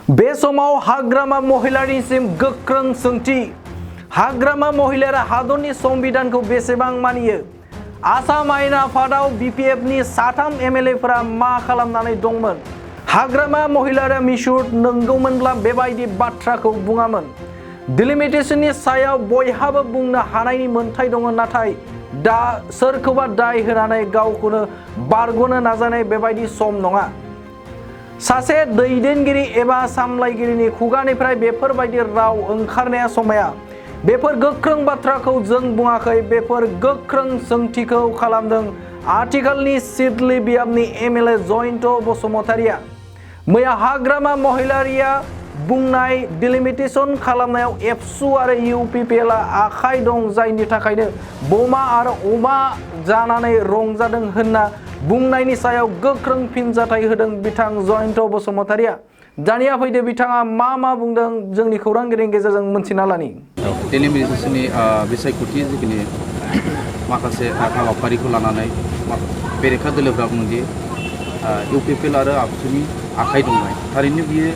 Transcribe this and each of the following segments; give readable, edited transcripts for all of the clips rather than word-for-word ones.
बे समाव हाग्रामा महिलारिनिसिम गोख्रों सोंथि। हाग्रामा महिलाया हादरनि संबिधानखौ बेसेबां मानियो? आसाम आयेन आफादाव बिपिएफनि 3 एमएलएफोरा मा खालामनानै दंमोन? हाग्रामा महिलाया मिसुर नंगौमोनब्ला बेबायदि बाथ्राखौ बुङामोन। डिलिमिटेशननि सायाव बयहाबो बुंनो हानायनि मोन्थाय दङ, नाथाय दा सोरखौबा दाय होनानै गावखौनो बारग'नो नाजानाय बेबायदि सम नङा। सासे दैदेनगिरि एबा सामलायगिरिनि खुगानिफ्राय बेफोरबायदि राव ओंखारनाया समाया। बेफोर गोख्रों बाथ्राखौ जों बुङाखै, बेफोर गोख्रों सोंथिखौ खालामदों आथिखालनि सिडली बियाबनि एमएलए जयन्त बसुमतारिया। मैया हाग्रामा महिलारिया बुंनाय डिलिमिटेशन खालामनायाव एबसु आरो इउपिपिएलआ आखाइ दं, जायनि थाखायनो बमा आरो अमा जानानै रंजादों होनना बुंनायनि सायाव गोख्रों फिनजाथाय होदों बिथां जयन्त बसुमतारिया। दानिया फैदो बिथाङा मा बुंदों जोंनि खौरांगिरिनि गेजेरजों मोनथिना लानि। डिलिमिटेशननि बिसायख'थि जिखिनि माखासे हाबाफारिखौ लानानै बेरेखा दोलोफ्रा बुंदि इउपिपिएल आरो आबसुनि आखाइ दंनाय, थारैनो बियो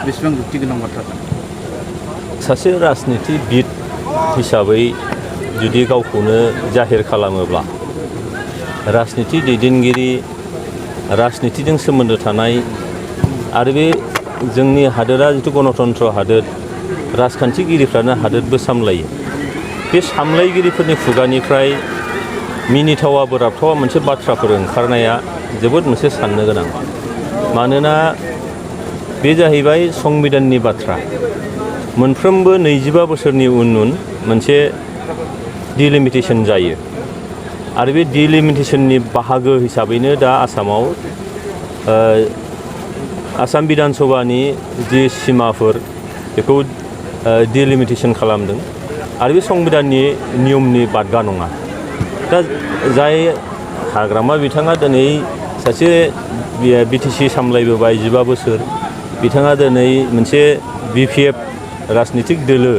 बेसेबां जुक्ति गोनां बाथ्रा? सासे राजनितिबिद हिसाबै जुदि गावखौनो जाहिर खालामोब्ला राजनिति दैदेनगिरि, राजनितिजों सोमोन्दो थानाय आरो बे जोंनि हादोरा जिथु गणतन्त्र हादोर, राजखान्थिगिरिफ्रानो हादोरबो सामलायो। बे सामलायगिरिफोरनि खुगानिफ्राय मिनिथावा बोराबथावा मोनसे बाथ्राफोर ओंखारनाया जोबोद मोनसे साननो गोनां। मानोना बे जाहैबाय संबिधाननि बाथ्रा। मोनफ्रोमबो 25 बोसोरनि उन मोनसे डिलिमिटेशन जायो आरो बे डिलिमिटेशननि बाहागो हिसाबैनो दा आसामाव आसाम बिधान सभानि जि सिमाफोर बेखौ डिलिमिटेशन खालामदों आरो बे संबिधाननि नियमनि बादगा नङा। दा जाय हाग्रामा बिथाङा दिनै सासे बिटिसि सामलायबोबाय 15 बोसोर, बिथाङा दिनै मोनसे बिपिएफ राजनितिक दोलो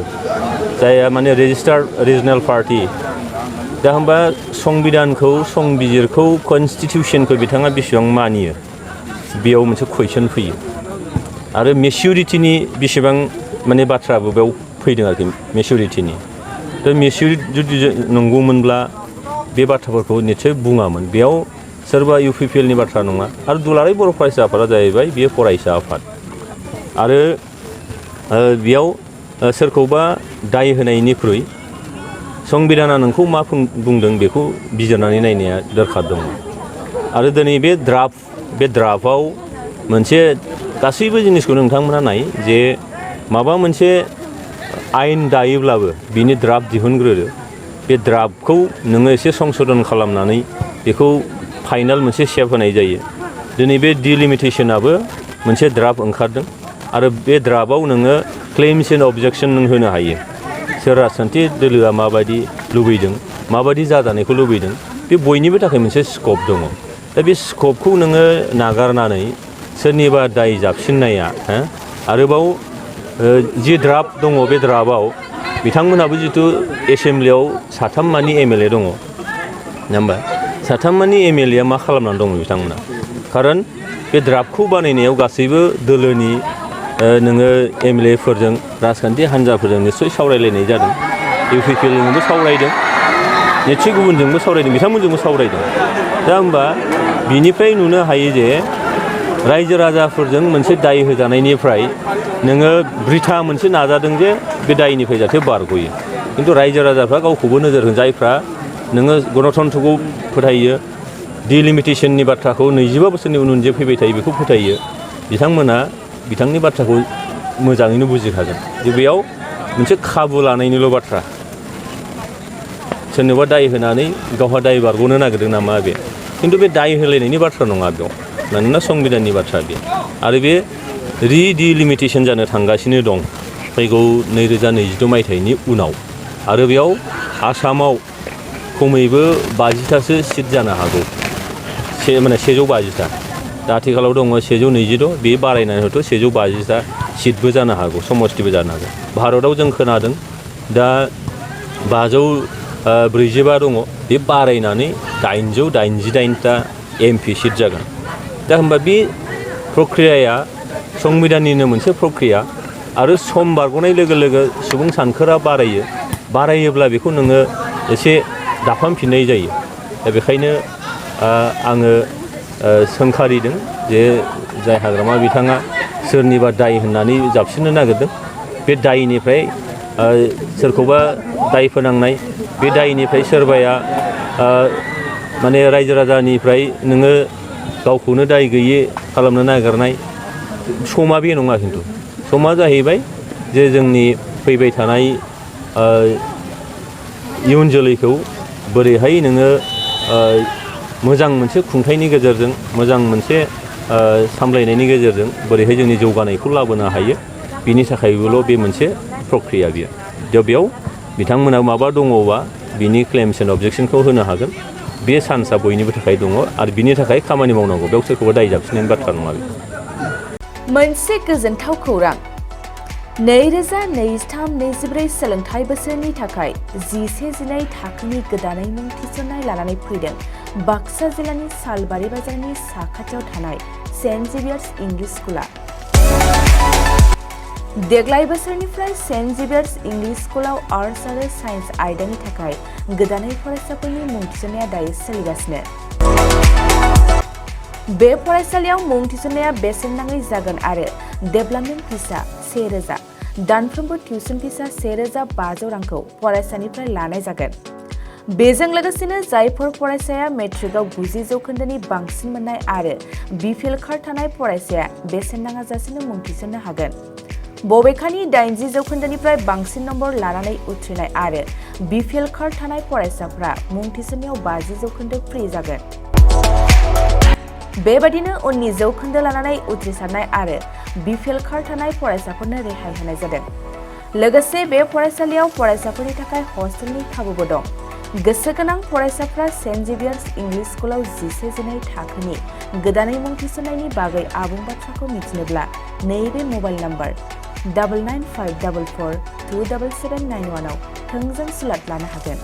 जायहा माने रेजिस्टार्ड रिजनेल पार्टी। दा होमबा संबिधानखौ, संबिजिरखौ, कनस्टिटिउसनखौ बिथाङा बेसेबां मानियो, बेयाव मोनसे कुइसन फैयो। आरो मेच्युरिटिनि बेसेबां माने बाथ्राबो बेयाव फैदों आरोखि, मेच्युरिटिनि। दा मेच्युरिटि जुदि नंगौमोनब्ला बे बाथ्राफोरखौ निस्सय बुङामोन। बेयाव सोरबा इउपिपिएलनि बाथ्रा नङा। आरो दुलाराय बर' फरायसा आफादा जाहैबाय बेयो फरायसा आफाद। आरो बेयाव सोरखौबा दाय होनायनिख्रुइ संबिधाना नोंखौ मा बुंदों बेखौ बिजिरनानै नायनाया दरखार दङ। आरो दिनै बे ड्राफ्टआव मोनसे गासैबो जिनिसखौ नोंथांमोना नाय जे माबा मोनसे आयेन दायोब्लाबो बिनि ड्राफ्ट दिहुनग्रोदो। बे ड्राफ्टखौ नोङो एसे संशोधन खालामनानै बेखौ फाइनाल मोनसे शेप होनाय जायो। दिनै बे डिलिमिटेशनाबो मोनसे ड्राफ्ट ओंखारदों आरो बे ड्राफ्टआव नोङो क्लेइम्स एन्ड अबजेक्सन नों होनो हायो। सोर राजखान्थि दोलोआ माबायदि लुबैदों, माबायदि जाजानायखौ लुबैदों, बे बयनिबो थाखाय मोनसे स्कप दङ। दा बे स्कपखौ नोङो नागारनानै सोरनिबा दाय जाबसिननाया, आरोबाव जि ड्राफ्ट दङ बे ड्राफ्टआव बिथांमोनहाबो जिथु एसेमब्लियाव 3 मानि एमएलए दङ, नङा होमबा? 3 मानि एमएलएआ मा खालामनानै दङ बिथांमोना? खारन बे ड्राफ्टखौ बानायनायाव गासैबो दोलोनि नोङो एमएलएफोरजों, राजखान्थि हान्जाफोरजों निस्सय सावरायलायनाय जादों। इउपिपिएलजोंबो सावरायदों, निस्सय गुबुनजोंबो सावरायदों, बिथांमोनजोंबो सावरायदों। दा होमबा बिनिफ्राय नुनो हायो जे रायजो राजाफोरजों मोनसे दाय होजानायनिफ्राय नोङो बृथा मोनसे नाजादों जे बे दायनिफ्राय जाहाथे बारग'यो। खिन्थु रायजो राजाफ्रा गावखौबो नोजोर होन, जायफ्रा नोङो गणतन्त्रखौ फोथायो, डिलिमिटेशननि बाथ्राखौ 25 बोसोरनि उन जे फैबाय थायो बेखौ फोथायो, बिथांमोना बिथांनि बाथ्राखौ मोजाङैनो बुजिखागोन जे बेयाव मोनसे खाबु लानायनिल' बाथ्रा। सोरनोबा दाय होनानै गावहा दाय बारग'नो नागिरदों नामा बे? खिन्थु बे दाय होलायनायनि बाथ्रा नङा बेयाव, मानोना संबिधाननि बाथ्रा बे। आरो बे डिलिमिटेशन जानो थांगासिनो दं फैगौ 2022 मायथाइनि उनाव। आरो बेयाव आसामाव खमैबो 50थासो सिट जानो हागौ, माने 150टा। दा आथिखालाव दङ 126, बे बारायनानै हयथ' 150टा सिटबो जानो हागौ, समस्तिबो जानो हागौ। भारतआव जों खोनादों दा 545 दङ, बे बारायनानै 888टा एमपि सिट जागोन। दा होमबा बे प्रक्रियाया संबिधाननिनो मोनसे प्रक्रिया आरो सम बारग'नाय लोगो लोगो सुबुं सानखोआ बारायोब्ला बेखौ नोङो एसे दाफामफिननाय जायो। दा बेखायनो आङो सोंखारिदों जे जाय हाग्रामा बिथाङा सोरनिबा दाय होननानै जाबसिननो नागिरदों बे दायनिफ्राय सोरखौबा दाय फोनांनाय बे दायनिफ्राय सोरबाया माने रायजो राजानिफ्राय नोङो गावखौनो दाय गैयै खालामनो नागिरनाय समा बे नङा। खिन्थु समा जाहैबाय जे जोंनि फैबाय थानाय इयुन जोलैखौ बोरैहाय नोङो मोजां मोनसे खुंथायनि गेजेरजों मोजां मोनसे सामलायनायनि गेजेरजों बोरैहाय जोंनि जौगानायखौ लाबोनो हायो बिनि थाखायबोल' बे मोनसे प्रक्रिया बियो। दा बेयाव बिथांमोना माबा दङबा बिनि क्लेम्स एन्ड अबजेक्सनखौ होनो हागोन। बे चान्सआ बयनिबो थाखाय दङ आरो बिनि थाखाय खामानि मावनांगौ। बेयाव सोरखौबा दाय जाबसिननायनि बाथ्रा नङा बे। मोनसे गोजोनथाव खौरां 2023-24 सोलोंथाइ बोसोरनि थाखाय 11-12 थाखोनि गोदानै मुं थिसननाय लानानै फैदों बाक्सा जिल्लानि सालबारि बाजारनि साखाथियाव थानाय सेन्ट जेभियार्स इंलिश स्कुला। देग्लाय बोसोरनिफ्राय सेन्ट जेभियार्स इंलिश स्कुलाव आर्ट्स आरो साइन्स आयदानि थाखाय गोदानै फरायसाफोरनि मुं थिसननाया दायो सोलिगासिनो। बे फरायसालियाव मुं थिसननाया बेसेन नाङै जागोन आरो डेभेलपमेन्ट फिसा 1000, दानफ्रोमबो टिउसन फिसा 1500 रांखौ फरायसानिफ्राय लानाय जागोन। बेजों लोगोसेनो जायफोर फरायसाया मेट्रिकआव 90 जौखोन्दोनि बांसिन मोननाय आरो बिपिएल कार्ड थानाय फरायसाया बेसेन नाङाजासेनो मुं थिसननो हागोन। बबेखानि 80 जौखोन्दोनिफ्राय बांसिन नम्बर लानानै उथ्रिनाय आरो बिपिएल कार्ड थानाय फरायसाफ्रा मुं थिसननायाव 50 जौखोन्दो फ्रि जागोन। बेबादिनो उननि जौखोन्दो लानानै उथ्रिसारनाय आरो बिपिएल कार्ड थानाय फरायसाफोरनो रेहाय होनाय जादों। लोगोसे बे फरायसालियाव फरायसाफोरनि थाखाय हस्टेलनि खाबुबो दं। गोसो गोनां फरायसाफ्रा सेन्ट जेभियार्स इंलिश स्कुलाव 11-12 थाखोनि गोदानै मुं थिसननायनि बागै आबुं बाथ्राखौ मिथिनोब्ला नैबे मबाइल नम्बर 9954427791 आव थोंजों सुलाद लानो हागोन।